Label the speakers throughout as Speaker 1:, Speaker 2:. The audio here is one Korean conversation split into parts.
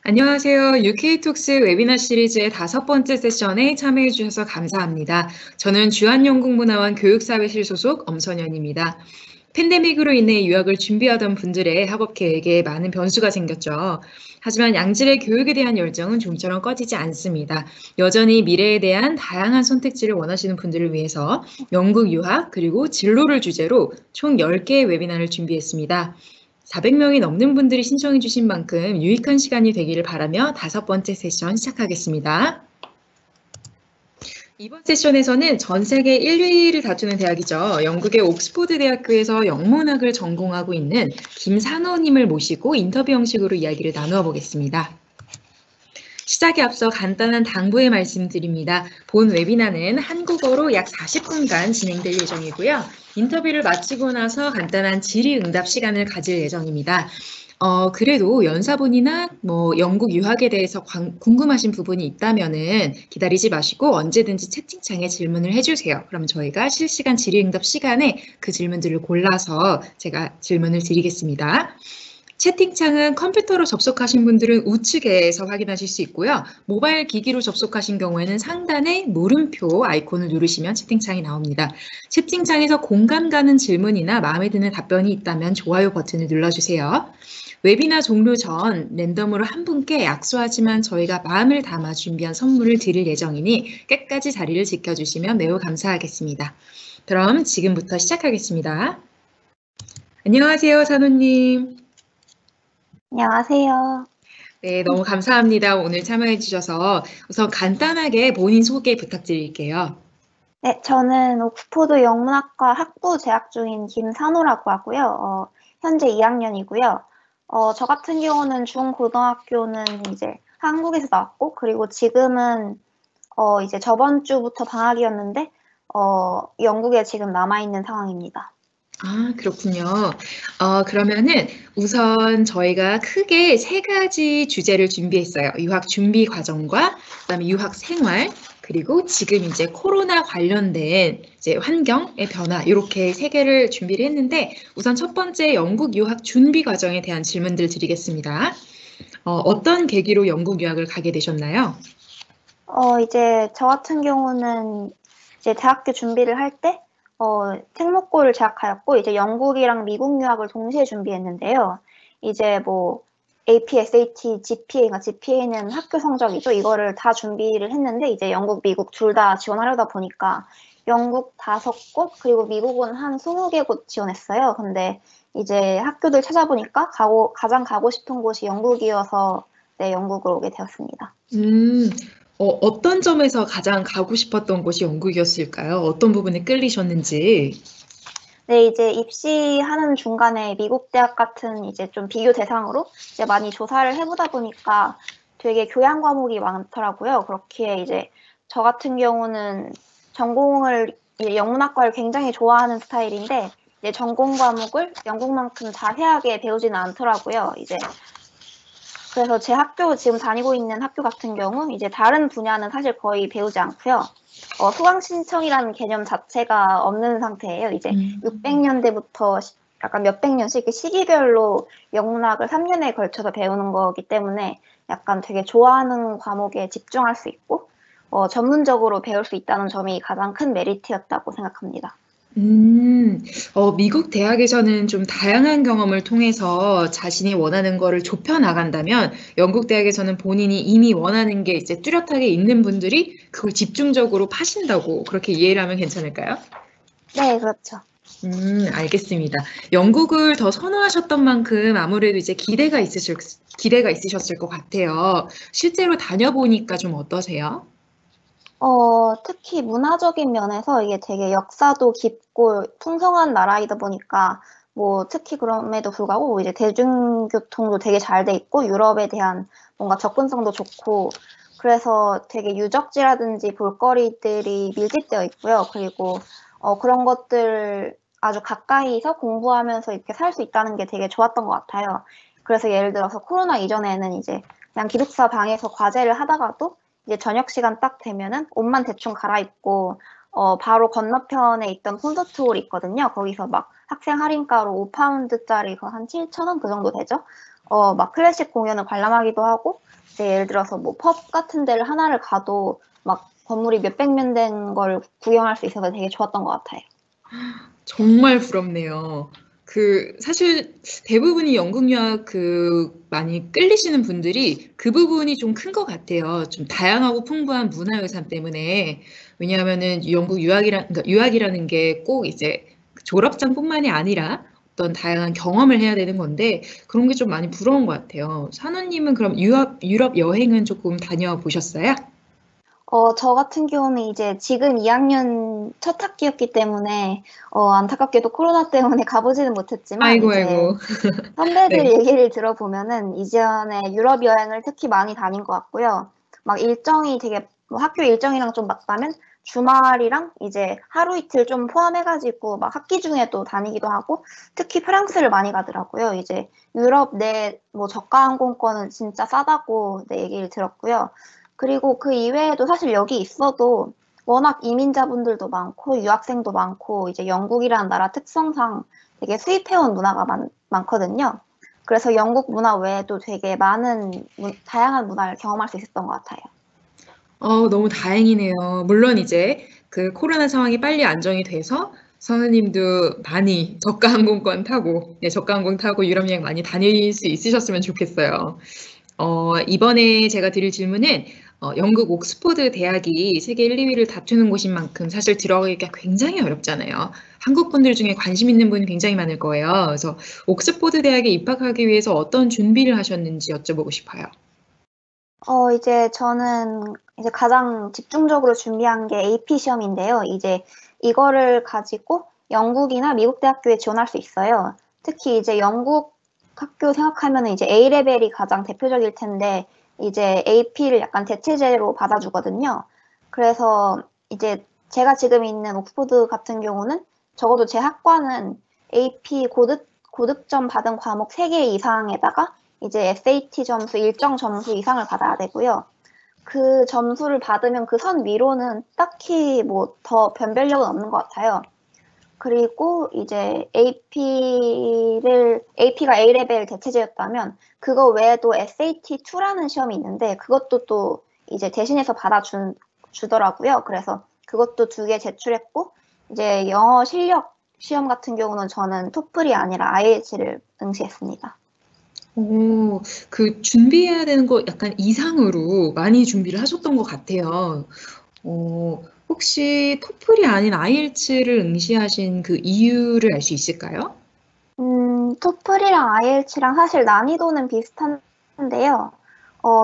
Speaker 1: 안녕하세요. UK톡스 웨비나 시리즈의 5번째 세션에 참여해 주셔서 감사합니다. 저는 주한영국문화원 교육사회실 소속 엄선현입니다. 팬데믹으로 인해 유학을 준비하던 분들의 학업 계획에 많은 변수가 생겼죠. 하지만 양질의 교육에 대한 열정은 좀처럼 꺼지지 않습니다. 여전히 미래에 대한 다양한 선택지를 원하시는 분들을 위해서 영국 유학 그리고 진로를 주제로 총 10개의 웨비나를 준비했습니다. 400명이 넘는 분들이 신청해 주신 만큼 유익한 시간이 되기를 바라며 5번째 세션 시작하겠습니다. 이번 세션에서는 전 세계 1위를 다투는 대학이죠. 영국의 옥스포드 대학교에서 영문학을 전공하고 있는 김산호님을 모시고 인터뷰 형식으로 이야기를 나누어 보겠습니다. 시작에 앞서 간단한 당부의 말씀드립니다. 본 웨비나는 한국어로 약 40분간 진행될 예정이고요. 인터뷰를 마치고 나서 간단한 질의응답 시간을 가질 예정입니다. 그래도 연사본이나 영국 유학에 대해서 궁금하신 부분이 있다면은 기다리지 마시고 언제든지 채팅창에 질문을 해주세요. 그럼 저희가 실시간 질의응답 시간에 그 질문들을 골라서 제가 질문을 드리겠습니다. 채팅창은 컴퓨터로 접속하신 분들은 우측에서 확인하실 수 있고요. 모바일 기기로 접속하신 경우에는 상단에 물음표 아이콘을 누르시면 채팅창이 나옵니다. 채팅창에서 공감 가는 질문이나 마음에 드는 답변이 있다면 좋아요 버튼을 눌러주세요. 웨비나 종료 전 랜덤으로 한 분께 약소하지만 저희가 마음을 담아 준비한 선물을 드릴 예정이니 끝까지 자리를 지켜주시면 매우 감사하겠습니다. 그럼 지금부터 시작하겠습니다. 안녕하세요, 산호님.
Speaker 2: 안녕하세요.
Speaker 1: 네, 너무 감사합니다. 오늘 참여해 주셔서 우선 간단하게 본인 소개 부탁드릴게요.
Speaker 2: 네, 저는 옥스포드 영문학과 학부 재학 중인 김산호라고 하고요. 현재 2학년이고요. 저 같은 경우는 중고등학교는 이제 한국에서 나왔고, 그리고 지금은 이제 저번 주부터 방학이었는데, 영국에 지금 남아있는 상황입니다.
Speaker 1: 아, 그렇군요. 그러면은 우선 저희가 크게 3가지 주제를 준비했어요. 유학 준비 과정과 그다음에 유학 생활, 그리고 지금 이제 코로나 관련된 이제 환경의 변화 이렇게 3개를 준비를 했는데 우선 첫 번째 영국 유학 준비 과정에 대한 질문들 드리겠습니다. 어떤 계기로 영국 유학을 가게 되셨나요?
Speaker 2: 이제 저 같은 경우는 이제 대학교 준비를 할 때, 특목고를 재학하였고, 이제 영국이랑 미국 유학을 동시에 준비했는데요. 이제 뭐, AP, SAT, GPA가 GPA는 학교 성적이죠. 이거를 다 준비를 했는데, 이제 영국, 미국 둘 다 지원하려다 보니까 영국 5곳, 그리고 미국은 한 20개 곳 지원했어요. 근데 이제 학교들 찾아보니까 가장 가고 싶은 곳이 영국이어서 네, 영국으로 오게 되었습니다.
Speaker 1: 어떤 점에서 가장 가고 싶었던 곳이 영국이었을까요? 어떤 부분에 끌리셨는지.
Speaker 2: 네, 이제 입시하는 중간에 미국 대학 같은 이제 좀 비교 대상으로 이제 많이 조사를 해보다 보니까 되게 교양 과목이 많더라고요. 그렇게 이제 저 같은 경우는 전공을 이제 영문학과를 굉장히 좋아하는 스타일인데 이제 전공 과목을 영국만큼 자세하게 배우지는 않더라고요. 이제 그래서 제 학교 지금 다니고 있는 학교 같은 경우 이제 다른 분야는 사실 거의 배우지 않고요. 수강 신청이라는 개념 자체가 없는 상태예요. 이제 600년대부터 약간 몇백 년씩 시기별로 영문학을 3년에 걸쳐서 배우는 거기 때문에 약간 되게 좋아하는 과목에 집중할 수 있고 전문적으로 배울 수 있다는 점이 가장 큰 메리트였다고 생각합니다.
Speaker 1: 미국 대학에서는 좀 다양한 경험을 통해서 자신이 원하는 거를 좁혀 나간다면 영국 대학에서는 본인이 이미 원하는 게 이제 뚜렷하게 있는 분들이 그걸 집중적으로 파신다고 그렇게 이해를 하면 괜찮을까요?
Speaker 2: 네, 그렇죠.
Speaker 1: 알겠습니다. 영국을 더 선호하셨던 만큼 아무래도 이제 기대가 있으셨을 것 같아요. 실제로 다녀보니까 좀 어떠세요?
Speaker 2: 특히 문화적인 면에서 이게 되게 역사도 깊고 풍성한 나라이다 보니까 뭐 특히 그럼에도 불구하고 뭐 이제 대중교통도 되게 잘 돼 있고 유럽에 대한 뭔가 접근성도 좋고 그래서 되게 유적지라든지 볼거리들이 밀집되어 있고요. 그리고 그런 것들 아주 가까이서 공부하면서 이렇게 살 수 있다는 게 되게 좋았던 것 같아요. 그래서 예를 들어서 코로나 이전에는 이제 그냥 기숙사 방에서 과제를 하다가도 이제 저녁 시간 딱 되면은 옷만 대충 갈아입고 바로 건너편에 있던 콘서트홀이 있거든요. 거기서 막 학생 할인가로 5파운드짜리 한 7,000원 그 정도 되죠. 막 클래식 공연을 관람하기도 하고, 이제 예를 들어서 뭐 펍 같은 데를 하나를 가도 막 건물이 몇백 년 된 걸 구경할 수 있어서 되게 좋았던 것 같아요.
Speaker 1: 정말 부럽네요. 사실 대부분이 영국 유학 많이 끌리시는 분들이 그 부분이 좀 큰 것 같아요. 좀 다양하고 풍부한 문화 유산 때문에. 왜냐하면은 그러니까 유학이라는 게 꼭 이제 졸업장뿐만이 아니라 어떤 다양한 경험을 해야 되는 건데 그런 게 좀 많이 부러운 것 같아요. 산호님은 그럼 유럽 여행은 조금 다녀 보셨어요?
Speaker 2: 저 같은 경우는 이제 지금 2학년 첫 학기였기 때문에, 안타깝게도 코로나 때문에 가보지는 못했지만,
Speaker 1: 아이고,
Speaker 2: 이제
Speaker 1: 아이고.
Speaker 2: 선배들
Speaker 1: 네.
Speaker 2: 얘기를 들어보면은 이전에 유럽 여행을 특히 많이 다닌 것 같고요. 막 일정이 되게 뭐 학교 일정이랑 좀 맞다면 주말이랑 이제 하루 이틀 좀 포함해가지고 막 학기 중에 또 다니기도 하고 특히 프랑스를 많이 가더라고요. 이제 유럽 내 뭐 저가 항공권은 진짜 싸다고 네, 얘기를 들었고요. 그리고 그 이외에도 사실 여기 있어도 워낙 이민자분들도 많고 유학생도 많고 이제 영국이라는 나라 특성상 되게 수입해온 문화가 많거든요. 그래서 영국 문화 외에도 되게 많은 다양한 문화를 경험할 수 있었던 것 같아요.
Speaker 1: 너무 다행이네요. 물론 이제 그 코로나 상황이 빨리 안정이 돼서 선우님도 많이 저가 항공권 타고, 네, 저가 항공 타고 유럽 여행 많이 다닐 수 있으셨으면 좋겠어요. 이번에 제가 드릴 질문은 영국 옥스포드 대학이 세계 1, 2위를 다투는 곳인 만큼 사실 들어가기가 굉장히 어렵잖아요. 한국 분들 중에 관심 있는 분이 굉장히 많을 거예요. 그래서 옥스포드 대학에 입학하기 위해서 어떤 준비를 하셨는지 여쭤보고 싶어요.
Speaker 2: 이제 저는 이제 가장 집중적으로 준비한 게 AP 시험인데요. 이제 이거를 가지고 영국이나 미국 대학교에 지원할 수 있어요. 특히 이제 영국 학교 생각하면은 이제 A레벨이 가장 대표적일 텐데 이제 AP를 약간 대체제로 받아주거든요. 그래서 이제 제가 지금 있는 옥스포드 같은 경우는 적어도 제 학과는 AP 고득점 받은 과목 3개 이상에다가 이제 SAT 점수 일정 점수 이상을 받아야 되고요. 그 점수를 받으면 그 선 위로는 딱히 뭐 더 변별력은 없는 것 같아요. 그리고 이제 AP가 A레벨 대체제였다면 그거 외에도 SAT2라는 시험이 있는데 그것도 또 이제 대신해서 주더라고요. 그래서 그것도 2개 제출했고 이제 영어 실력 시험 같은 경우는 저는 토플이 아니라 IELTS를 응시했습니다.
Speaker 1: 준비해야 되는 거 약간 이상으로 많이 준비를 하셨던 것 같아요. 혹시 토플이 아닌 아이엘츠를 응시하신 그 이유를 알 수 있을까요?
Speaker 2: 토플이랑 IELTS랑 사실 난이도는 비슷한데요.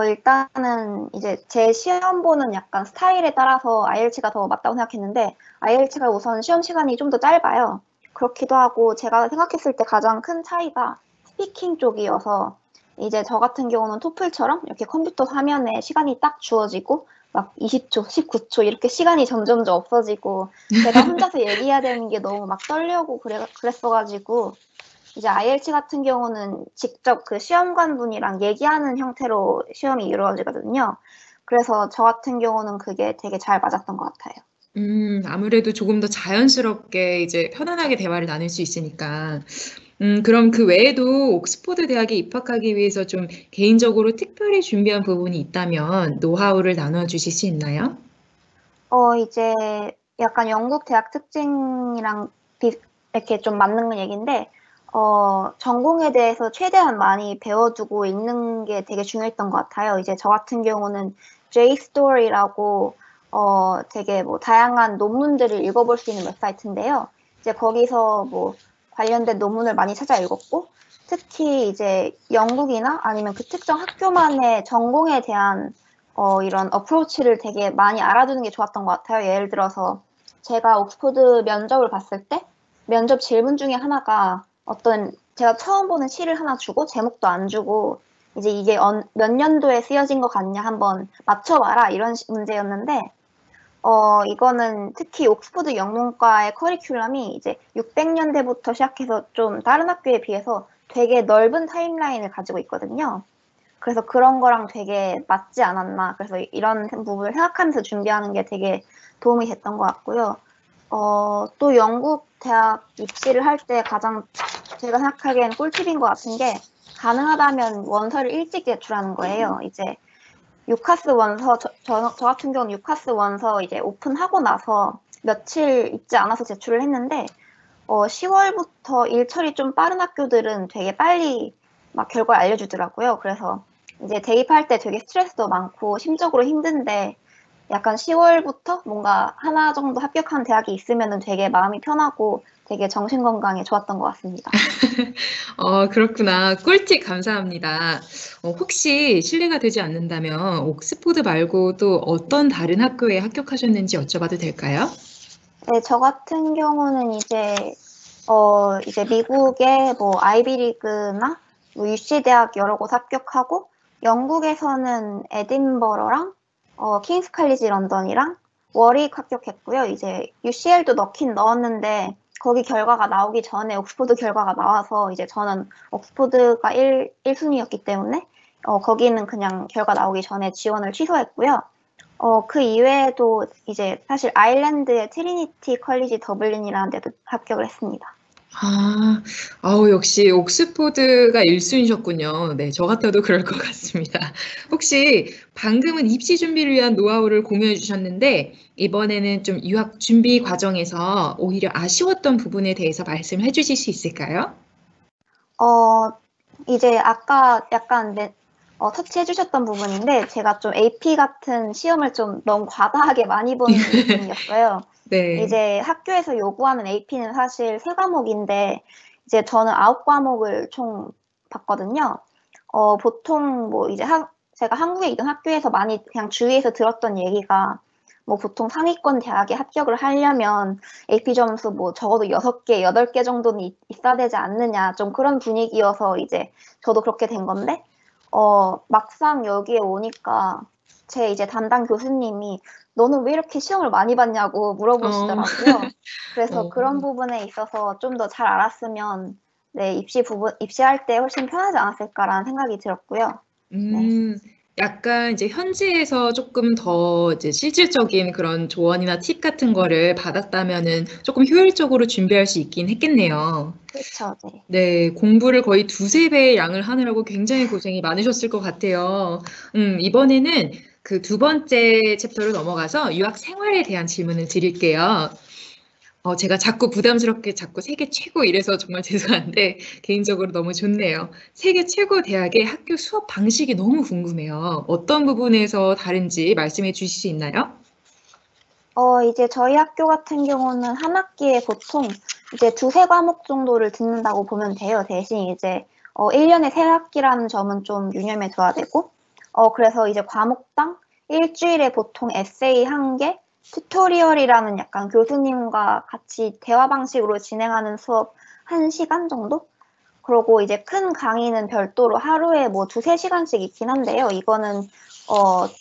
Speaker 2: 일단은 이제 제 시험 보는 약간 스타일에 따라서 IELTS가 더 맞다고 생각했는데, IELTS가 우선 시험 시간이 좀 더 짧아요. 그렇기도 하고, 제가 생각했을 때 가장 큰 차이가 스피킹 쪽이어서, 이제 저 같은 경우는 토플처럼 이렇게 컴퓨터 화면에 시간이 딱 주어지고, 막 20초, 19초 이렇게 시간이 점점 없어지고, 제가 혼자서 얘기해야 되는 게 너무 막 떨려고 그랬어가지고, 이제 IELTS 같은 경우는 직접 그 시험관 분이랑 얘기하는 형태로 시험이 이루어지거든요. 그래서 저 같은 경우는 그게 되게 잘 맞았던 것 같아요.
Speaker 1: 아무래도 조금 더 자연스럽게 이제 편안하게 대화를 나눌 수 있으니까. 그럼 그 외에도 옥스퍼드 대학에 입학하기 위해서 좀 개인적으로 특별히 준비한 부분이 있다면 노하우를 나눠 주실 수 있나요?
Speaker 2: 이제 약간 영국 대학 특징이랑 이렇게 좀 맞는 얘기인데, 전공에 대해서 최대한 많이 배워두고 읽는 게 되게 중요했던 것 같아요. 이제 저 같은 경우는 JSTOR이라고 되게 뭐 다양한 논문들을 읽어볼 수 있는 웹사이트인데요. 이제 거기서 뭐 관련된 논문을 많이 찾아 읽었고, 특히 이제 영국이나 아니면 그 특정 학교만의 전공에 대한 이런 어프로치를 되게 많이 알아두는 게 좋았던 것 같아요. 예를 들어서 제가 옥스퍼드 면접을 봤을 때 면접 질문 중에 하나가 제가 처음 보는 시를 하나 주고 제목도 안 주고 이제 이게 몇 년도에 쓰여진 것 같냐 한번 맞춰봐라 이런 문제였는데 이거는 특히 옥스퍼드 영문과의 커리큘럼이 이제 600년대부터 시작해서 좀 다른 학교에 비해서 되게 넓은 타임라인을 가지고 있거든요. 그래서 그런 거랑 되게 맞지 않았나. 그래서 이런 부분을 생각하면서 준비하는 게 되게 도움이 됐던 것 같고요. 또 영국 대학 입시를 할 때 가장 제가 생각하기엔 꿀팁인 것 같은 게 가능하다면 원서를 일찍 제출하는 거예요. 이제 유카스 원서, 저 같은 경우는 유카스 원서 이제 오픈하고 나서 며칠 있지 않아서 제출을 했는데, 10월부터 일처리 좀 빠른 학교들은 되게 빨리 막 결과를 알려주더라고요. 그래서 이제 대입할 때 되게 스트레스도 많고 심적으로 힘든데, 약간 10월부터 뭔가 하나 정도 합격한 대학이 있으면은 되게 마음이 편하고 되게 정신 건강에 좋았던 것 같습니다.
Speaker 1: 그렇구나. 꿀팁 감사합니다. 혹시 실례가 되지 않는다면 옥스포드 말고 또 어떤 다른 학교에 합격하셨는지 여쭤봐도 될까요?
Speaker 2: 네, 저 같은 경우는 이제 미국의 뭐 아이비리그나 뭐 UC 대학 여러 곳 합격하고, 영국에서는 에딘버러랑 킹스 칼리지 런던이랑 워릭 합격했고요. 이제 UCL도 넣긴 넣었는데 거기 결과가 나오기 전에 옥스포드 결과가 나와서 이제 저는 옥스포드가 1순위였기 때문에 거기는 그냥 결과 나오기 전에 지원을 취소했고요. 그 이외에도 이제 사실 아일랜드의 트리니티 컬리지 더블린이라는 데도 합격을 했습니다.
Speaker 1: 역시 옥스포드가 1순위셨군요. 네, 저 같아도 그럴 것 같습니다. 혹시 방금은 입시 준비를 위한 노하우를 공유해 주셨는데, 이번에는 좀 유학 준비 과정에서 오히려 아쉬웠던 부분에 대해서 말씀해 주실 수 있을까요?
Speaker 2: 이제 아까 약간 터치해 주셨던 부분인데, 제가 좀 AP 같은 시험을 좀 너무 과다하게 많이 보는 느낌이었어요.
Speaker 1: 네.
Speaker 2: 이제 학교에서 요구하는 AP는 사실 3과목인데, 이제 저는 9과목을 총 봤거든요. 보통 뭐 이제 제가 한국에 있던 학교에서 많이 그냥 주위에서 들었던 얘기가, 뭐 보통 상위권 대학에 합격을 하려면 AP 점수 뭐 적어도 6개, 8개 정도는 있어야 되지 않느냐, 좀 그런 분위기여서 이제 저도 그렇게 된 건데, 막상 여기에 오니까 제 이제 담당 교수님이 너는 왜 이렇게 시험을 많이 봤냐고
Speaker 1: 어,
Speaker 2: 물어보시더라고요. 그래서
Speaker 1: 어,
Speaker 2: 그런 부분에 있어서 좀 더 잘 알았으면, 네, 입시할 때 훨씬 편하지 않았을까라는 생각이 들었고요. 네.
Speaker 1: 약간 이제 현지에서 조금 더 이제 실질적인 그런 조언이나 팁 같은 거를 받았다면은 조금 효율적으로 준비할 수 있긴 했겠네요.
Speaker 2: 그렇죠. 네.
Speaker 1: 네, 공부를 거의 두세 배의 양을 하느라고 굉장히 고생이 많으셨을 것 같아요. 이번에는 그 두 번째 챕터로 넘어가서 유학 생활에 대한 질문을 드릴게요. 제가 자꾸 부담스럽게 자꾸 세계 최고 이래서 정말 죄송한데 개인적으로 너무 좋네요. 세계 최고 대학의 학교 수업 방식이 너무 궁금해요. 어떤 부분에서 다른지 말씀해 주실 수 있나요?
Speaker 2: 이제 저희 학교 같은 경우는 한 학기에 보통 이제 두세 과목 정도를 듣는다고 보면 돼요. 대신 이제 1년에 세 학기라는 점은 좀 유념해 둬야 되고, 그래서 이제 과목당 일주일에 보통 에세이 한 개, 튜토리얼이라는 약간 교수님과 같이 대화 방식으로 진행하는 수업 1시간 정도? 그리고 이제 큰 강의는 별도로 하루에 뭐 두세 시간씩 있긴 한데요. 이거는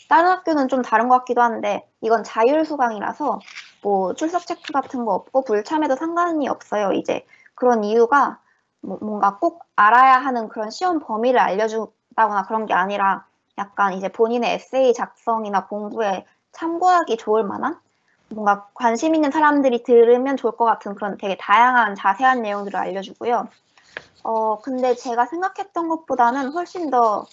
Speaker 2: 다른 학교는 좀 다른 것 같기도 한데, 이건 자율 수강이라서 뭐 출석 체크 같은 거 없고 불참해도 상관이 없어요. 이제 그런 이유가 뭔가 꼭 알아야 하는 그런 시험 범위를 알려준다거나 그런 게 아니라, 약간 이제 본인의 에세이 작성이나 공부에 참고하기 좋을 만한, 뭔가 관심 있는 사람들이 들으면 좋을 것 같은 그런 되게 다양한 자세한 내용들을 알려주고요. 근데 제가 생각했던 것보다는 훨씬 더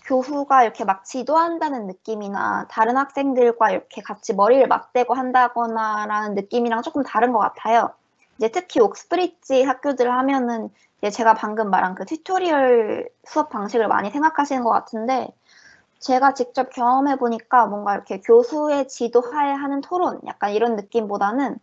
Speaker 2: 교수가 이렇게 막 지도한다는 느낌이나 다른 학생들과 이렇게 같이 머리를 맞대고 한다거나라는 느낌이랑 조금 다른 것 같아요. 이제 특히 옥스브리지 학교들 하면은 이제 제가 방금 말한 그 튜토리얼 수업 방식을 많이 생각하시는 것 같은데, 제가 직접 경험해 보니까 뭔가 이렇게 교수의 지도하에 하는 토론, 약간 이런 느낌보다는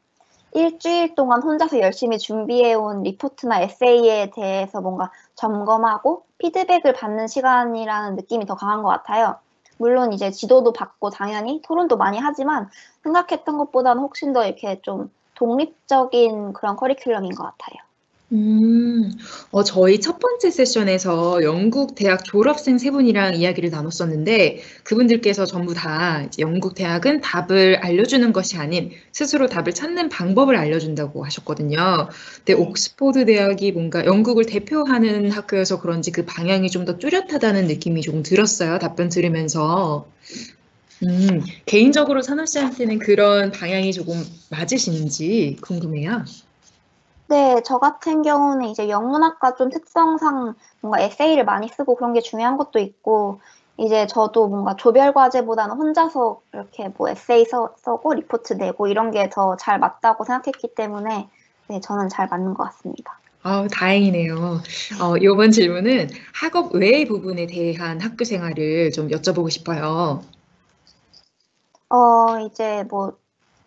Speaker 2: 일주일 동안 혼자서 열심히 준비해온 리포트나 에세이에 대해서 뭔가 점검하고 피드백을 받는 시간이라는 느낌이 더 강한 것 같아요. 물론 이제 지도도 받고 당연히 토론도 많이 하지만, 생각했던 것보다는 훨씬 더 이렇게 좀 독립적인 그런 커리큘럼인 것 같아요.
Speaker 1: 음, 저희 첫 번째 세션에서 영국 대학 졸업생 세 분이랑 이야기를 나눴었는데 그분들께서 전부 다 이제 영국 대학은 답을 알려주는 것이 아닌 스스로 답을 찾는 방법을 알려준다고 하셨거든요. 근데
Speaker 2: 네.
Speaker 1: 옥스포드 대학이 뭔가 영국을 대표하는 학교여서 그런지 그 방향이 좀 더 뚜렷하다는 느낌이 조금 들었어요. 답변 들으면서. 개인적으로 선호 씨한테는 그런 방향이 조금 맞으시는지 궁금해요.
Speaker 2: 네, 저 같은 경우는 이제 영문학과 좀 특성상 뭔가 에세이를 많이 쓰고 그런 게 중요한 것도 있고, 이제 저도 뭔가 조별 과제보다는 혼자서 이렇게 뭐 에세이 써고 리포트 내고 이런 게 더 잘 맞다고 생각했기 때문에, 네, 저는 잘 맞는 것 같습니다.
Speaker 1: 다행이네요. 이번 질문은 학업 외의 부분에 대한 학교 생활을 좀 여쭤보고 싶어요.
Speaker 2: 이제 뭐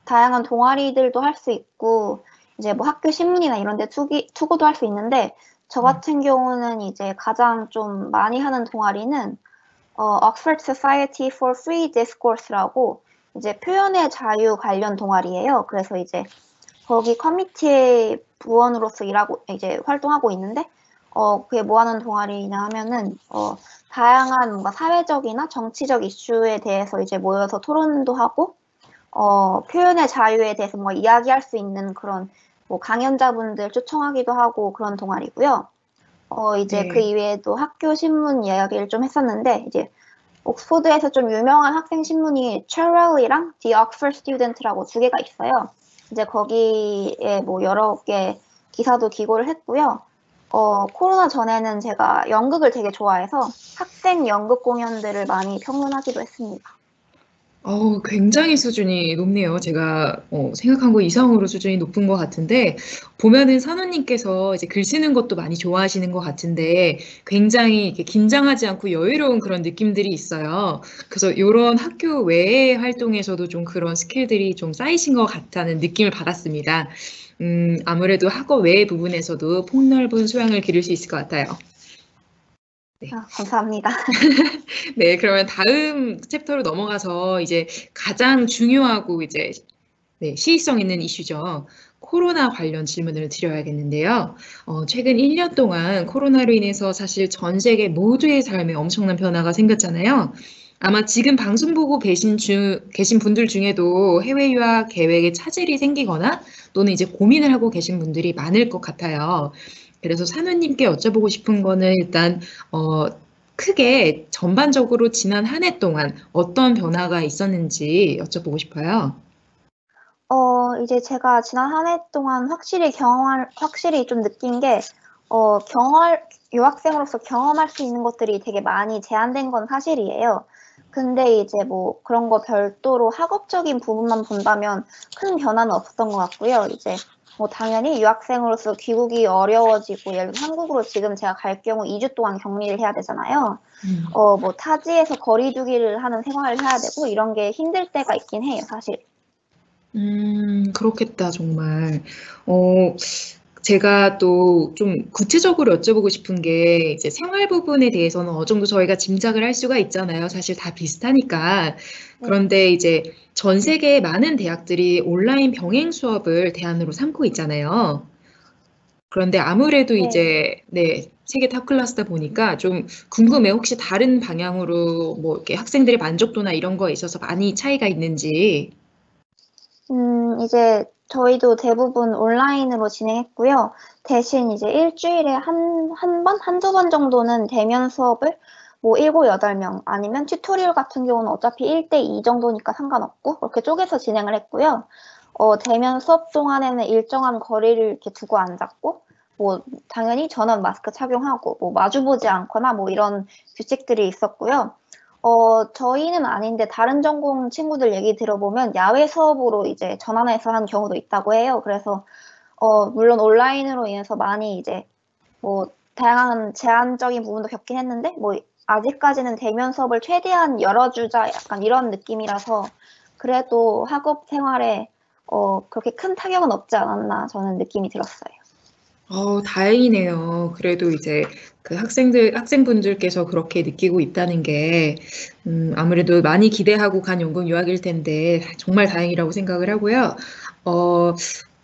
Speaker 2: 다양한 동아리들도 할 수 있고, 이제 뭐 학교 신문이나 이런 데 투고도 할 수 있는데, 저 같은 경우는 이제 가장 좀 많이 하는 동아리는 Oxford Society for Free Discourse라고 이제 표현의 자유 관련 동아리예요. 그래서 이제 거기 커미티의 부원으로서 이제 활동하고 있는데, 그게 뭐 하는 동아리냐 하면은, 다양한 뭔가 사회적이나 정치적 이슈에 대해서 이제 모여서 토론도 하고, 표현의 자유에 대해서 뭐 이야기할 수 있는 그런 뭐 강연자분들 초청하기도 하고 그런 동아리고요. 이제 그
Speaker 1: 네.
Speaker 2: 이외에도 학교 신문 이야기를 좀 했었는데, 이제 옥스포드에서 좀 유명한 학생 신문이 Cherrell이랑 The Oxford Student라고 두 개가 있어요. 이제 거기에 뭐 여러 개 기사도 기고를 했고요. 코로나 전에는 제가 연극을 되게 좋아해서 학생 연극 공연들을 많이 평론하기도 했습니다.
Speaker 1: 굉장히 수준이 높네요. 제가 생각한 거 이상으로 수준이 높은 것 같은데, 보면은 선우님께서 이제 글 쓰는 것도 많이 좋아하시는 것 같은데, 굉장히 이렇게 긴장하지 않고 여유로운 그런 느낌들이 있어요. 그래서 이런 학교 외의 활동에서도 좀 그런 스킬들이 좀 쌓이신 것 같다는 느낌을 받았습니다. 아무래도 학업 외의 부분에서도 폭넓은 소양을 기를 수 있을 것 같아요. 네.
Speaker 2: 감사합니다.
Speaker 1: 네, 그러면 다음 챕터로 넘어가서 이제 가장 중요하고 이제 네, 시의성 있는 이슈죠. 코로나 관련 질문을 드려야겠는데요. 최근 1년 동안 코로나로 인해서 사실 전 세계 모두의 삶에 엄청난 변화가 생겼잖아요. 아마 지금 방송 보고 계신 분들 중에도 해외 유학 계획에 차질이 생기거나 또는 이제 고민을 하고 계신 분들이 많을 것 같아요. 그래서 산우님께 여쭤보고 싶은 거는 일단, 크게 전반적으로 지난 한 해 동안 어떤 변화가 있었는지 여쭤보고 싶어요.
Speaker 2: 이제 제가 지난 한 해 동안 확실히 좀 느낀 게, 유학생으로서 경험할 수 있는 것들이 되게 많이 제한된 건 사실이에요. 근데 이제 뭐 그런 거 별도로 학업적인 부분만 본다면 큰 변화는 없었던 것 같고요. 이제 뭐 당연히 유학생으로서 귀국이 어려워지고, 예를 들어 한국으로 지금 제가 갈 경우 2주 동안 격리를 해야 되잖아요. 뭐 타지에서 거리 두기를 하는 생활을 해야 되고, 이런 게 힘들 때가 있긴 해요, 사실.
Speaker 1: 그렇겠다, 정말. 어, 제가 또 좀 구체적으로 여쭤보고 싶은 게 이제 생활 부분에 대해서는 어느 정도 저희가 짐작을 할 수가 있잖아요. 사실 다 비슷하니까.
Speaker 2: 네.
Speaker 1: 그런데 이제 전 세계의 많은 대학들이 온라인 병행 수업을 대안으로 삼고 있잖아요. 그런데 아무래도
Speaker 2: 네.
Speaker 1: 이제 네, 세계 탑 클래스다 보니까 좀 궁금해. 혹시 다른 방향으로 뭐 이렇게 학생들의 만족도나 이런 거에 있어서 많이 차이가 있는지.
Speaker 2: 이제 저희도 대부분 온라인으로 진행했고요. 대신 이제 일주일에 한두 번 정도는 대면 수업을 뭐 7, 8명 아니면 튜토리얼 같은 경우는 어차피 1대2 정도니까 상관없고 그렇게 쪼개서 진행을 했고요. 대면 수업 동안에는 일정한 거리를 이렇게 두고 앉았고, 뭐 당연히 전원 마스크 착용하고 뭐 마주보지 않거나 뭐 이런 규칙들이 있었고요. 저희는 아닌데 다른 전공 친구들 얘기 들어보면 야외 수업으로 이제 전환해서 한 경우도 있다고 해요. 그래서 물론 온라인으로 인해서 많이 이제 뭐 다양한 제한적인 부분도 겪긴 했는데 뭐 아직까지는 대면 수업을 최대한 열어주자 약간 이런 느낌이라서 그래도 학업 생활에 그렇게 큰 타격은 없지 않았나 저는 느낌이 들었어요.
Speaker 1: 다행이네요. 그래도 이제 그 학생분들께서 그렇게 느끼고 있다는 게, 아무래도 많이 기대하고 간 연극 유학일 텐데, 정말 다행이라고 생각을 하고요. 어,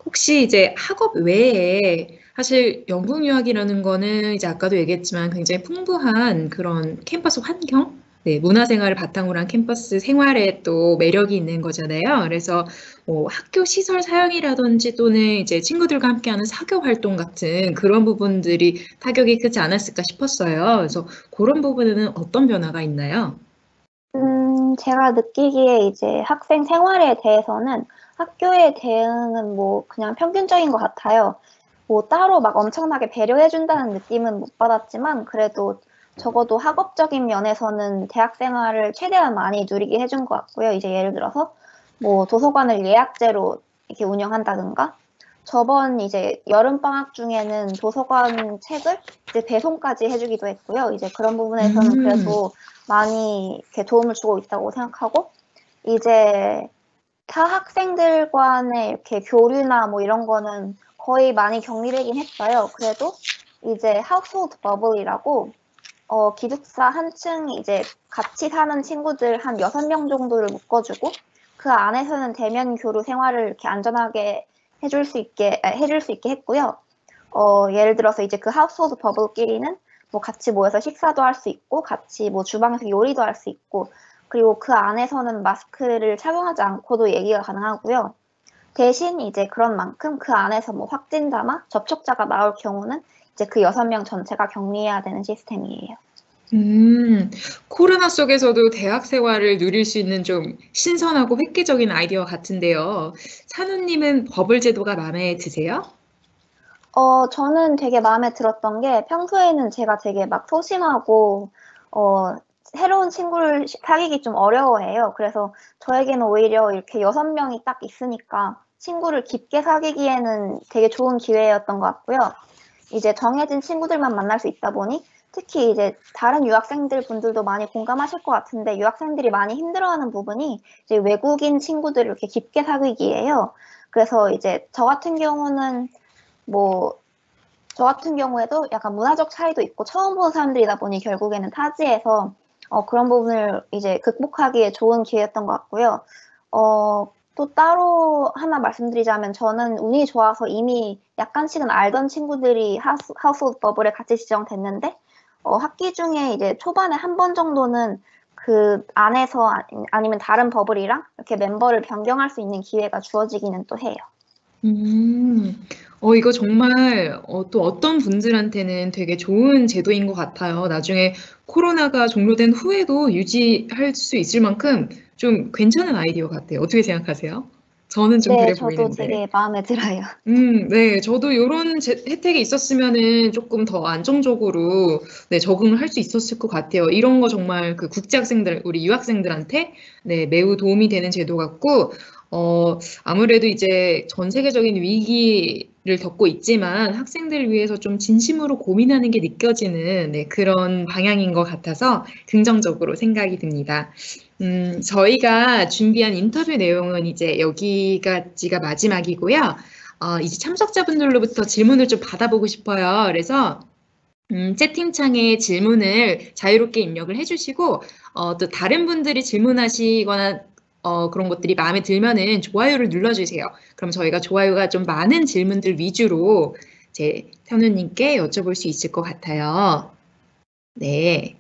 Speaker 1: 혹시 이제 학업 외에, 사실 연극 유학이라는 거는 이제 아까도 얘기했지만 굉장히 풍부한 그런 캠퍼스 환경? 네, 문화생활을 바탕으로 한 캠퍼스 생활에 또 매력이 있는 거잖아요. 그래서 뭐 학교 시설 사용이라든지 또는 이제 친구들과 함께하는 사교 활동 같은 그런 부분들이 타격이 크지 않았을까 싶었어요. 그래서 그런 부분에는 어떤 변화가 있나요?
Speaker 2: 제가 느끼기에 이제 학생 생활에 대해서는 학교의 대응은 뭐 그냥 평균적인 것 같아요. 뭐 따로 막 엄청나게 배려해준다는 느낌은 못 받았지만 그래도 적어도 학업적인 면에서는 대학 생활을 최대한 많이 누리게 해준 것 같고요. 이제 예를 들어서 뭐 도서관을 예약제로 이렇게 운영한다든가 저번 이제 여름방학 중에는 도서관 책을 이제 배송까지 해주기도 했고요. 이제 그런 부분에서는 그래도 많이 이렇게 도움을 주고 있다고 생각하고 이제 타 학생들 간의 이렇게 교류나 뭐 이런 거는 거의 많이 격리되긴 했어요. 그래도 이제 하우스홀드 버블이라고 기숙사 한 층 이제 같이 사는 친구들 한 6명 정도를 묶어주고 그 안에서는 대면 교류 생활을 이렇게 안전하게 해줄 수 있게 했고요. 예를 들어서 이제 그 하우스홀드 버블끼리는 뭐 같이 모여서 식사도 할 수 있고 같이 뭐 주방에서 요리도 할 수 있고 그리고 그 안에서는 마스크를 착용하지 않고도 얘기가 가능하고요. 대신 이제 그런 만큼 그 안에서 뭐 확진자나 접촉자가 나올 경우는 이제 그 6명 전체가 격리해야 되는 시스템이에요.
Speaker 1: 코로나 속에서도 대학 생활을 누릴 수 있는 좀 신선하고 획기적인 아이디어 같은데요. 산우님은 버블 제도가 마음에 드세요?
Speaker 2: 저는 되게 마음에 들었던 게 평소에는 제가 되게 막 소심하고, 새로운 친구를 사귀기 좀 어려워해요. 그래서 저에게는 오히려 이렇게 6명이 딱 있으니까 친구를 깊게 사귀기에는 되게 좋은 기회였던 것 같고요. 이제 정해진 친구들만 만날 수 있다 보니 특히 이제 다른 유학생들 분들도 많이 공감하실 것 같은데 유학생들이 많이 힘들어하는 부분이 이제 외국인 친구들을 이렇게 깊게 사귀기예요. 그래서 이제 저 같은 경우는 뭐 저 같은 경우에도 약간 문화적 차이도 있고 처음 보는 사람들이다 보니 결국에는 타지에서 그런 부분을 이제 극복하기에 좋은 기회였던 것 같고요. 또 따로 하나 말씀드리자면 저는 운이 좋아서 이미 약간씩은 알던 친구들이 하우스홀드 버블에 같이 지정됐는데 학기 중에 이제 초반에 한 번 정도는 그 안에서 아니면 다른 버블이랑 이렇게 멤버를 변경할 수 있는 기회가 주어지기는 또 해요.
Speaker 1: 이거 정말 또 어떤 분들한테는 되게 좋은 제도인 것 같아요. 나중에 코로나가 종료된 후에도 유지할 수 있을 만큼 좀 괜찮은 아이디어 같아요. 어떻게 생각하세요? 저는 좀
Speaker 2: 네,
Speaker 1: 그래
Speaker 2: 저도
Speaker 1: 보이는데.
Speaker 2: 되게 마음에 들어요.
Speaker 1: 네. 저도 요런 혜택이 있었으면은 조금 더 안정적으로 네, 적응을 할 수 있었을 것 같아요. 이런 거 정말 그 국제학생들, 우리 유학생들한테 네, 매우 도움이 되는 제도 같고, 아무래도 이제 전 세계적인 위기를 겪고 있지만 학생들을 위해서 좀 진심으로 고민하는 게 느껴지는 네, 그런 방향인 것 같아서 긍정적으로 생각이 듭니다. 저희가 준비한 인터뷰 내용은 이제 여기까지가 마지막이고요. 이제 참석자분들로부터 질문을 좀 받아보고 싶어요. 그래서 채팅창에 질문을 자유롭게 입력을 해주시고 또 다른 분들이 질문하시거나 그런 것들이 마음에 들면은 좋아요를 눌러주세요. 그럼 저희가 좋아요가 좀 많은 질문들 위주로 제 현우님께 여쭤볼 수 있을 것 같아요. 네.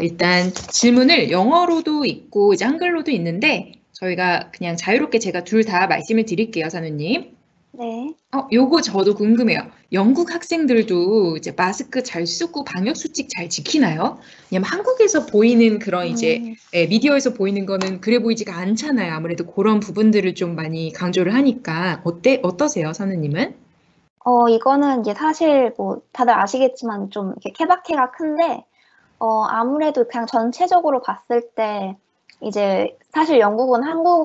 Speaker 1: 일단 질문을 영어로도 있고 이제 한글로도 있는데 저희가 그냥 자유롭게 제가 둘 다 말씀을 드릴게요, 산우님.
Speaker 2: 네.
Speaker 1: 요거 저도 궁금해요. 영국 학생들도 이제 마스크 잘 쓰고 방역 수칙 잘 지키나요? 왜냐면 한국에서 보이는 그런 이제 미디어에서 보이는 거는 그래 보이지가 않잖아요. 아무래도 그런 부분들을 좀 많이 강조를 하니까 어떠세요, 선우님은?
Speaker 2: 이거는 이제 사실 뭐 다들 아시겠지만 좀 이렇게 케바케가 큰데 아무래도 그냥 전체적으로 봤을 때 이제 사실 영국은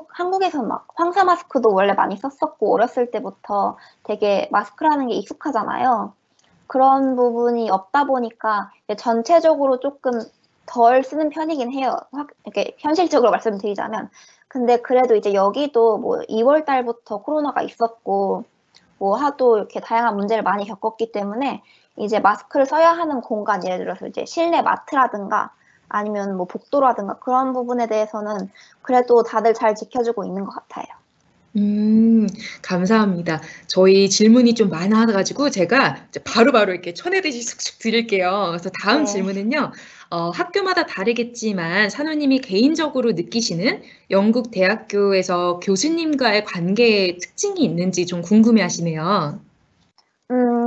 Speaker 2: 한국에서 막 황사 마스크도 원래 많이 썼었고 어렸을 때부터 되게 마스크라는 게 익숙하잖아요. 그런 부분이 없다 보니까 이제 전체적으로 조금 덜 쓰는 편이긴 해요. 이렇게 현실적으로 말씀드리자면. 근데 그래도 이제 여기도 뭐 2월 달부터 코로나가 있었고 뭐 하도 이렇게 다양한 문제를 많이 겪었기 때문에 이제 마스크를 써야 하는 공간, 예를 들어서 이제 실내 마트라든가 아니면 뭐 복도라든가 그런 부분에 대해서는 그래도 다들 잘 지켜주고 있는 것 같아요.
Speaker 1: 감사합니다. 저희 질문이 좀 많아가지고 제가 이제 바로바로 이렇게 쳐내듯이 쑥쑥 드릴게요. 그래서 다음
Speaker 2: 네.
Speaker 1: 질문은요. 학교마다 다르겠지만 산우님이 개인적으로 느끼시는 영국 대학교에서 교수님과의 관계에 특징이 있는지 좀 궁금해 하시네요.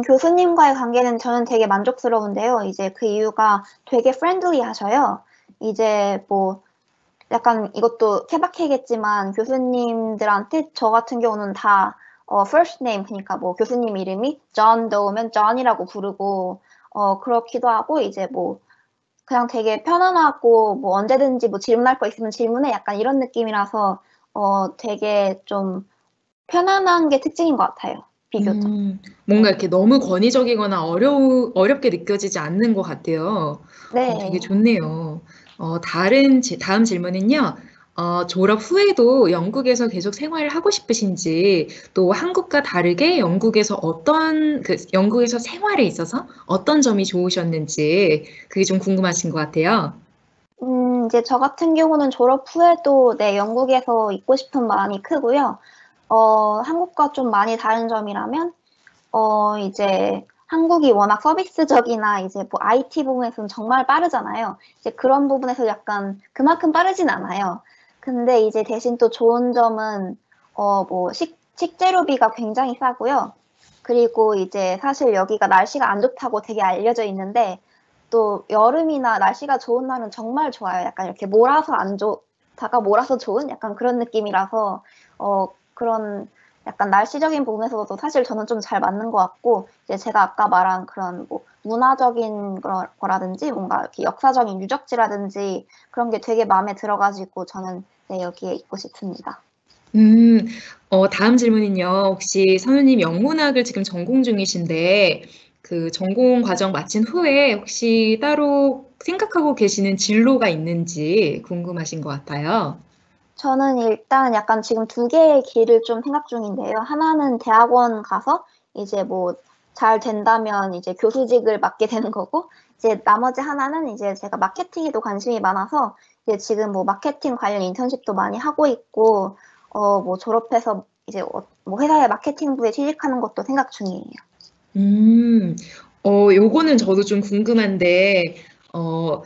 Speaker 2: 교수님과의 관계는 저는 되게 만족스러운데요. 이제 그 이유가 되게 프렌들리 하셔요. 이제 뭐 약간 이것도 케바케겠지만 교수님들한테 저 같은 경우는 다 first name, 그러니까 뭐 교수님 이름이 John Doe면 John이라고 부르고, 그렇기도 하고, 이제 뭐, 그냥 되게 편안하고, 뭐 언제든지 뭐 질문할 거 있으면 질문해. 약간 이런 느낌이라서, 되게 좀 편안한 게 특징인 것 같아요. 비교적.
Speaker 1: 뭔가
Speaker 2: 네.
Speaker 1: 이렇게 너무 권위적이거나 어렵게 느껴지지 않는 것 같아요. 되게
Speaker 2: 네.
Speaker 1: 좋네요. 다음 질문은요. 졸업 후에도 영국에서 계속 생활을 하고 싶으신지, 또 한국과 다르게 영국에서 생활에 있어서 어떤 점이 좋으셨는지, 그게 좀 궁금하신 것 같아요.
Speaker 2: 이제 저 같은 경우는 졸업 후에도 네, 영국에서 있고 싶은 마음이 크고요. 한국과 좀 많이 다른 점이라면, 이제 한국이 워낙 서비스적이나 이제 뭐 IT 부분에서는 정말 빠르잖아요. 이제 그런 부분에서 약간 그만큼 빠르진 않아요. 근데 이제 대신 또 좋은 점은, 뭐 식재료비가 굉장히 싸고요. 그리고 이제 사실 여기가 날씨가 안 좋다고 되게 알려져 있는데, 또 여름이나 날씨가 좋은 날은 정말 좋아요. 약간 이렇게 몰아서 안 좋다가 몰아서 좋은 약간 그런 느낌이라서, 그런 약간 날씨적인 부분에서도 사실 저는 좀 잘 맞는 것 같고, 이제 제가 아까 말한 그런 뭐 문화적인 거라든지 뭔가 이렇게 역사적인 유적지라든지 그런 게 되게 마음에 들어가지고 저는 네, 여기에 있고 싶습니다.
Speaker 1: 음, 다음 질문은요. 혹시 선우님 영문학을 지금 전공 중이신데, 그 전공 과정 마친 후에 혹시 따로 생각하고 계시는 진로가 있는지 궁금하신 것 같아요.
Speaker 2: 저는 일단 약간 지금 두 개의 길을 좀 생각 중인데요. 하나는 대학원 가서 이제 뭐 잘 된다면 이제 교수직을 맡게 되는 거고, 이제 나머지 하나는 이제 제가 마케팅에도 관심이 많아서 이제 지금 뭐 마케팅 관련 인턴십도 많이 하고 있고, 뭐 졸업해서 이제 뭐 회사의 마케팅부에 취직하는 것도 생각 중이에요.
Speaker 1: 음, 요거는 저도 좀 궁금한데, 어,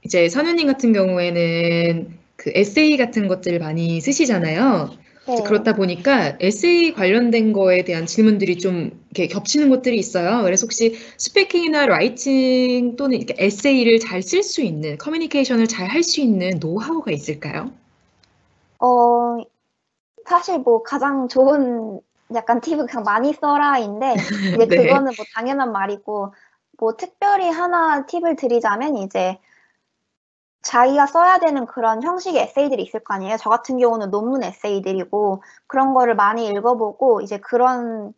Speaker 1: 이제 선우님 같은 경우에는 그 에세이 같은 것들을 많이 쓰시잖아요. 이제
Speaker 2: 네.
Speaker 1: 그렇다 보니까 에세이 관련된 거에 대한 질문들이 좀 이렇게 겹치는 것들이 있어요. 그래서 혹시 스피킹이나 라이팅 또는 이렇게 에세이를 잘 쓸 수 있는, 커뮤니케이션을 잘 할 수 있는 노하우가 있을까요?
Speaker 2: 어, 사실 뭐 가장 좋은 약간 팁은 그냥 많이 써라인데 이제
Speaker 1: 네.
Speaker 2: 그거는 뭐 당연한 말이고 뭐 특별히 하나 팁을 드리자면 이제 자기가 써야 되는 그런 형식의 에세이들이 있을 거 아니에요. 저 같은 경우는 논문 에세이들이고 그런 거를 많이 읽어보고 이제 그런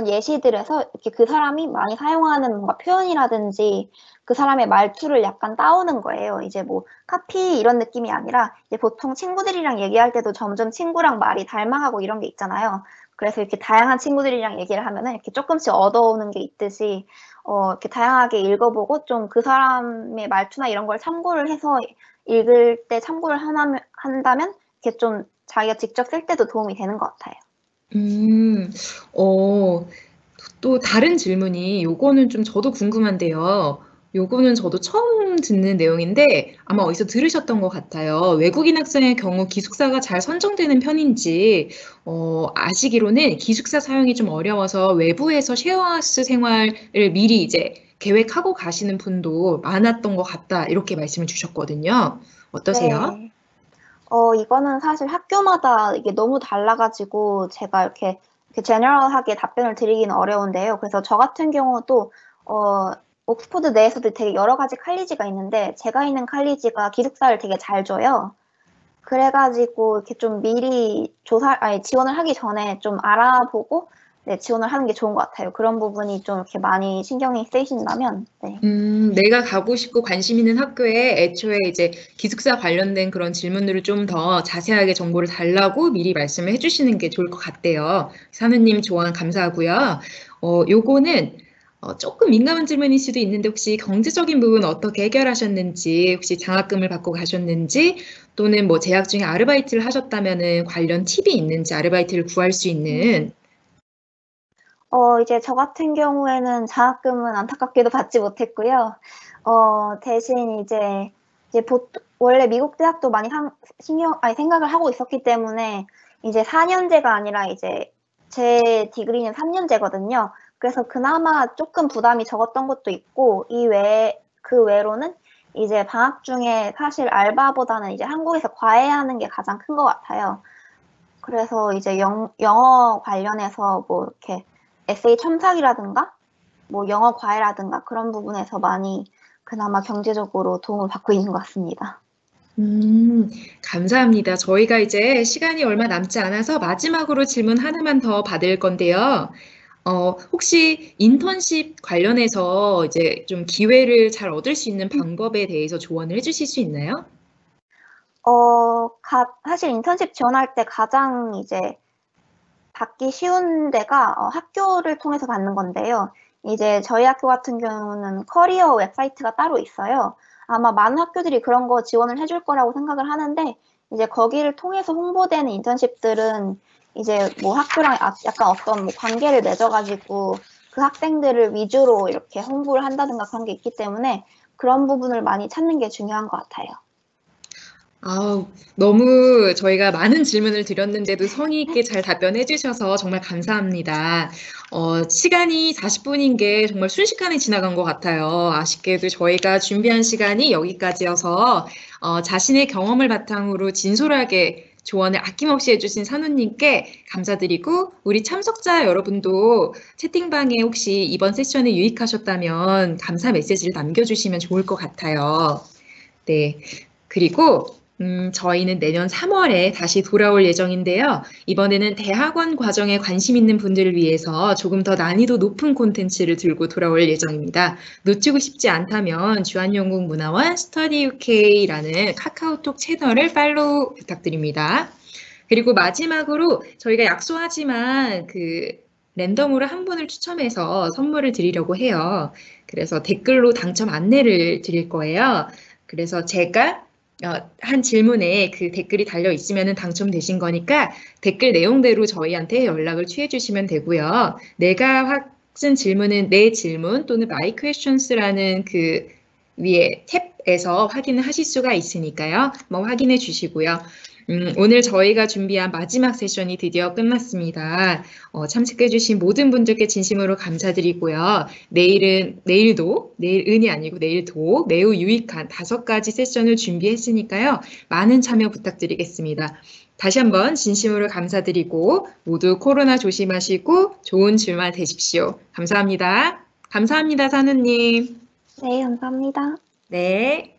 Speaker 2: 예시들에서 이렇게 그 사람이 많이 사용하는 뭔가 표현이라든지 그 사람의 말투를 약간 따오는 거예요. 이제 뭐 카피 이런 느낌이 아니라 이제 보통 친구들이랑 얘기할 때도 점점 친구랑 말이 닮아가고 이런 게 있잖아요. 그래서 이렇게 다양한 친구들이랑 얘기를 하면은 이렇게 조금씩 얻어오는 게 있듯이 이렇게 다양하게 읽어보고 좀 그 사람의 말투나 이런 걸 참고를 해서 읽을 때 참고를 한다면 이렇게 좀 자기가 직접 쓸 때도 도움이 되는 것 같아요.
Speaker 1: 음, 어, 또 다른 질문이 요거는 좀 저도 궁금한데요. 요거는 저도 처음 듣는 내용인데 아마 어디서 들으셨던 것 같아요. 외국인 학생의 경우 기숙사가 잘 선정되는 편인지 아시기로는 기숙사 사용이 좀 어려워서 외부에서 쉐어하우스 생활을 미리 이제 계획하고 가시는 분도 많았던 것 같다. 이렇게 말씀을 주셨거든요. 어떠세요?
Speaker 2: 네. 이거는 사실 학교마다 이게 너무 달라가지고 제가 이렇게 제너럴하게 답변을 드리기는 어려운데요. 그래서 저 같은 경우도 옥스퍼드 내에서도 되게 여러 가지 칼리지가 있는데 제가 있는 칼리지가 기숙사를 되게 잘 줘요. 그래가지고 이렇게 좀 미리 지원을 하기 전에 좀 알아보고 네, 지원을 하는 게 좋은 것 같아요. 그런 부분이 좀 이렇게 많이 신경이 쓰이신다면, 네.
Speaker 1: 내가 가고 싶고 관심 있는 학교에 애초에 이제 기숙사 관련된 그런 질문들을 좀 더 자세하게 정보를 달라고 미리 말씀을 해주시는 게 좋을 것 같대요. 사누님 조언 감사하고요. 요거는 조금 민감한 질문일 수도 있는데 혹시 경제적인 부분 어떻게 해결하셨는지, 혹시 장학금을 받고 가셨는지, 또는 뭐 재학 중에 아르바이트를 하셨다면은 관련 팁이 있는지 아르바이트를 구할 수 있는.
Speaker 2: 이제 저 같은 경우에는 장학금은 안타깝게도 받지 못했고요. 대신 이제 원래 미국 대학도 많이 생각을 하고 있었기 때문에 이제 4년제가 아니라 이제 제 디그리는 3년제거든요. 그래서 그나마 조금 부담이 적었던 것도 있고, 그 외로는 이제 방학 중에 사실 알바보다는 이제 한국에서 과외하는 게 가장 큰 것 같아요. 그래서 이제 영어 관련해서 뭐 이렇게 에세이 첨삭이라든가 뭐 영어 과외라든가 그런 부분에서 많이 그나마 경제적으로 도움을 받고 있는 것 같습니다.
Speaker 1: 감사합니다. 저희가 이제 시간이 얼마 남지 않아서 마지막으로 질문 하나만 더 받을 건데요. 혹시 인턴십 관련해서 이제 좀 기회를 잘 얻을 수 있는 방법에 대해서 조언을 해주실 수 있나요?
Speaker 2: 사실 인턴십 지원할 때 가장 이제 받기 쉬운 데가 학교를 통해서 받는 건데요. 이제 저희 학교 같은 경우는 커리어 웹사이트가 따로 있어요. 아마 많은 학교들이 그런 거 지원을 해줄 거라고 생각을 하는데, 이제 거기를 통해서 홍보되는 인턴십들은 이제 뭐 학교랑 약간 어떤 뭐 관계를 맺어가지고 그 학생들을 위주로 이렇게 홍보를 한다든가 그런 게 있기 때문에 그런 부분을 많이 찾는 게 중요한 것 같아요.
Speaker 1: 너무 저희가 많은 질문을 드렸는데도 성의 있게 잘 답변해 주셔서 정말 감사합니다. 시간이 40분인 게 정말 순식간에 지나간 것 같아요. 아쉽게도 저희가 준비한 시간이 여기까지여서 자신의 경험을 바탕으로 진솔하게 조언을 아낌없이 해주신 산우님께 감사드리고 우리 참석자 여러분도 채팅방에 혹시 이번 세션에 유익하셨다면 감사 메시지를 남겨주시면 좋을 것 같아요. 네. 그리고 저희는 내년 3월에 다시 돌아올 예정인데요. 이번에는 대학원 과정에 관심 있는 분들을 위해서 조금 더 난이도 높은 콘텐츠를 들고 돌아올 예정입니다. 놓치고 싶지 않다면 주한영국문화원 스터디 UK라는 카카오톡 채널을 팔로우 부탁드립니다. 그리고 마지막으로 저희가 약소하지만 랜덤으로 한 분을 추첨해서 선물을 드리려고 해요. 그래서 댓글로 당첨 안내를 드릴 거예요. 그래서 제가 한 질문에 그 댓글이 달려 있으면 당첨되신 거니까 댓글 내용대로 저희한테 연락을 취해 주시면 되고요. 내가 쓴 질문은 내 질문 또는 My Questions라는 그 위에 탭에서 확인을 하실 수가 있으니까요. 한번 확인해 주시고요. 오늘 저희가 준비한 마지막 세션이 드디어 끝났습니다. 참석해주신 모든 분들께 진심으로 감사드리고요. 내일은이 아니고 내일도 매우 유익한 5가지 세션을 준비했으니까요. 많은 참여 부탁드리겠습니다. 다시 한번 진심으로 감사드리고 모두 코로나 조심하시고 좋은 주말 되십시오. 감사합니다. 감사합니다, 산우님.
Speaker 2: 네, 감사합니다.
Speaker 1: 네.